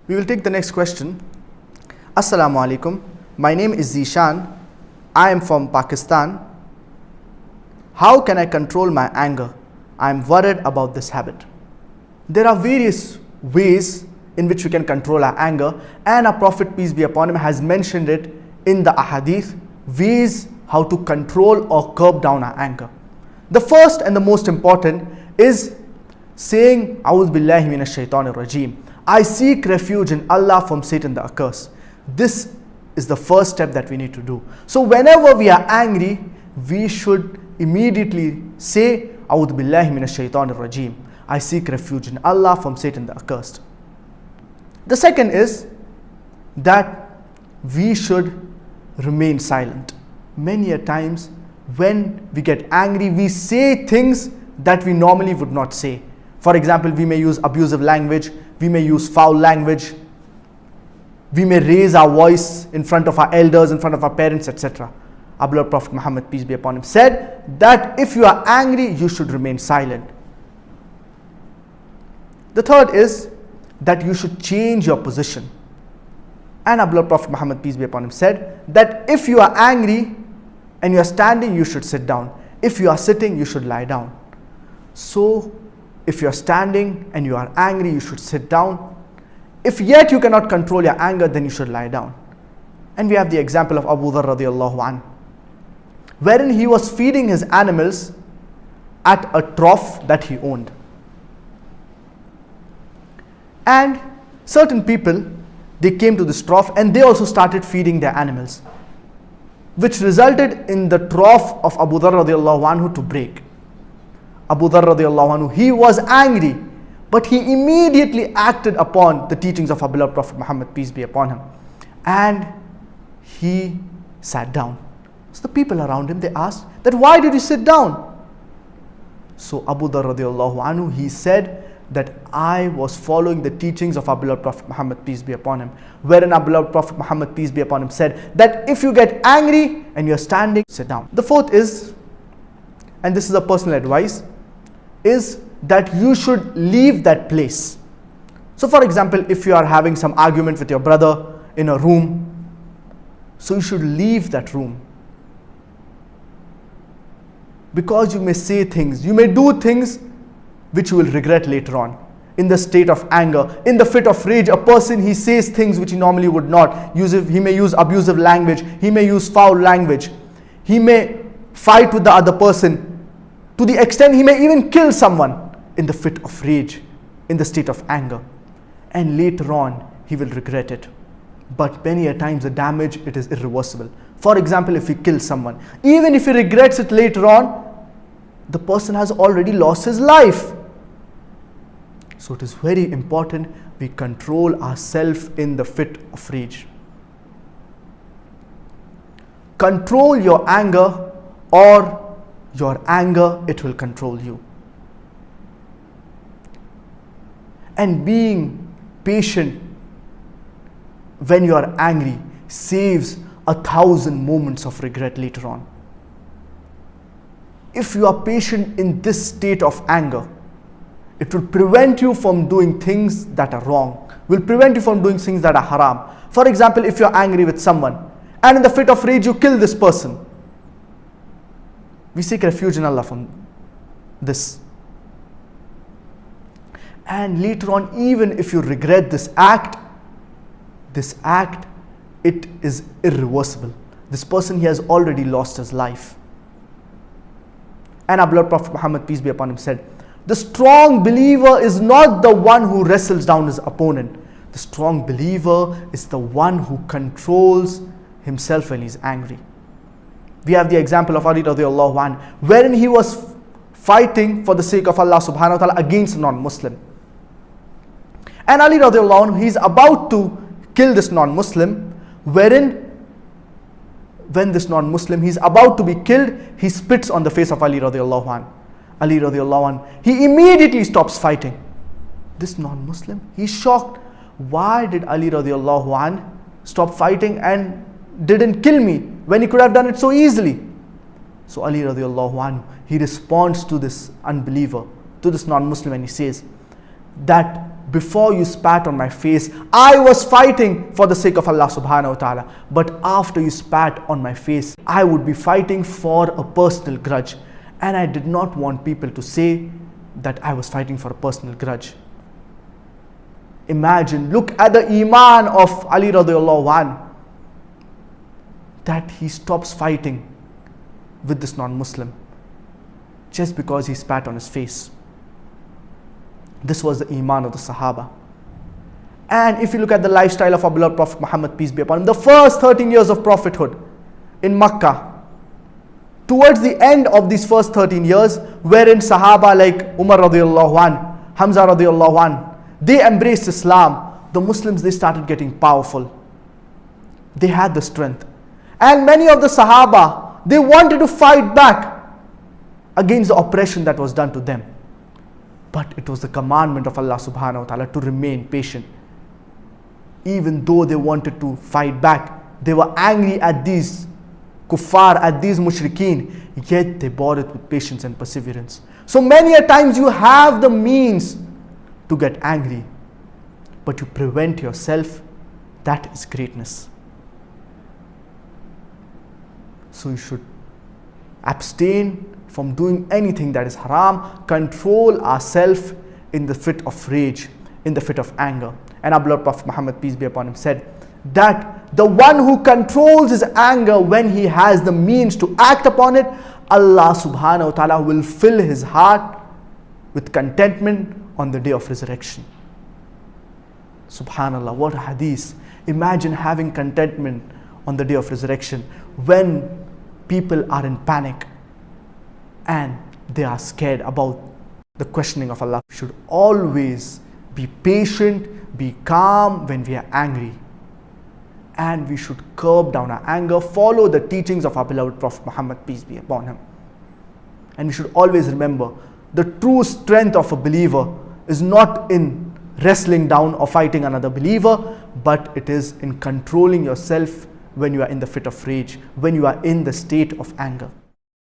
We will take the next question. Assalamu alaikum. My name is Zishan. I am from Pakistan. How can I control my anger? I am worried about this habit. There are various ways in which we can control our anger, and our Prophet, peace be upon him, has mentioned it in the ahadith, ways how to control or curb down our anger. The first and the most important is saying, A'udhu billahi minash shaitanir rajeem. I seek refuge in Allah from Satan the accursed. This is the first step that we need to do. So whenever we are angry, we should immediately say, A'udhu billahi minash shaitanir rajeem. I seek refuge in Allah from Satan the accursed. The second is that we should remain silent. Many a times when we get angry, we say things that we normally would not say. For example, we may use abusive language, we may use foul language, we may raise our voice in front of our elders, in front of our parents, etc. Our beloved Prophet Muhammad, peace be upon him, said that if you are angry, you should remain silent. The third is that you should change your position. And our beloved Prophet Muhammad, peace be upon him, said that if you are angry and you are standing, you should sit down. If you are sitting, you should lie down. So, if you are standing and you are angry, you should sit down. If yet you cannot control your anger, then you should lie down. And we have the example of Abu Dharr radiallahu anhu, wherein he was feeding his animals at a trough that he owned. And certain people, they came to this trough and they also started feeding their animals, which resulted in the trough of Abu Dharr radiallahu anhu to break. Abu Dharr radiallahu anhu, he was angry, but he immediately acted upon the teachings of our beloved Prophet Muhammad, peace be upon him, and he sat down. So the people around him, they asked that, why did you sit down? So Abu Dharr radiallahu anhu, he said that I was following the teachings of our beloved Prophet Muhammad, peace be upon him, wherein our beloved Prophet Muhammad, peace be upon him, said that if you get angry and you're standing, sit down. The fourth is, and this is a personal advice, is that you should leave that place. So for example, if you are having some argument with your brother in a room, so you should leave that room. Because you may say things, you may do things which you will regret later on. In the state of anger, in the fit of rage, a person, he says things which he normally would not use. He may use abusive language, he may use foul language, he may fight with the other person, to the extent he may even kill someone in the fit of rage, in the state of anger. And later on, he will regret it. But many a times the damage, it is irreversible. For example, if he kills someone, even if he regrets it later on, the person has already lost his life. So it is very important we control ourselves in the fit of rage. Control your anger, or your anger, it will control you. And being patient when you are angry saves 1,000 moments of regret later on. If you are patient in this state of anger, it will prevent you from doing things that are wrong, will prevent you from doing things that are haram. For example, if you are angry with someone and in the fit of rage you kill this person, we seek refuge in Allah from this. And later on, even if you regret this act, it is irreversible. This person, he has already lost his life. And our beloved Prophet Muhammad, peace be upon him, said, the strong believer is not the one who wrestles down his opponent. The strong believer is the one who controls himself when he's angry. We have the example of Ali radiallahu anhu, wherein he was fighting for the sake of Allah subhanahu wa ta'ala against a non-Muslim. And Ali radiallahu anhu, he's about to kill this non-Muslim, wherein when this non-Muslim, he's about to be killed, he spits on the face of Ali radiallahu anhu. Ali radiallahu anhu, he immediately stops fighting. This non-Muslim, he's shocked. Why did Ali radiallahu anhu stop fighting and didn't kill me when he could have done it so easily? So Ali radiallahu anhu, he responds to this unbeliever, to this non-Muslim, and he says that before you spat on my face, I was fighting for the sake of Allah subhanahu wa ta'ala. But after you spat on my face, I would be fighting for a personal grudge. And I did not want people to say that I was fighting for a personal grudge. Imagine, look at the iman of Ali radiallahu anhu, that he stops fighting with this non-Muslim just because he spat on his face. This was the iman of the Sahaba. And if you look at the lifestyle of our beloved Prophet Muhammad, peace be upon him, the first 13 years of prophethood in Makkah, towards the end of these first 13 years, wherein Sahaba like Umar radiallahu anhu, Hamza radiallahu anhu, they embraced Islam, the Muslims, they started getting powerful. They had the strength. And many of the Sahaba, they wanted to fight back against the oppression that was done to them. But it was the commandment of Allah subhanahu wa ta'ala to remain patient. Even though they wanted to fight back, they were angry at these kuffar, at these mushrikeen, yet they bore it with patience and perseverance. So many a times you have the means to get angry, but you prevent yourself. That is greatness. So you should abstain from doing anything that is haram, control ourselves in the fit of rage, in the fit of anger. And our beloved Prophet Muhammad, peace be upon him, said that the one who controls his anger when he has the means to act upon it, Allah subhanahu wa ta'ala will fill his heart with contentment on the day of resurrection. Subhanallah, what a hadith. Imagine having contentment on the day of resurrection when people are in panic and they are scared about the questioning of Allah. We should always be patient, be calm when we are angry. And we should curb down our anger, follow the teachings of our beloved Prophet Muhammad, peace be upon him. And we should always remember, the true strength of a believer is not in wrestling down or fighting another believer, but it is in controlling yourself when you are in the fit of rage, when you are in the state of anger.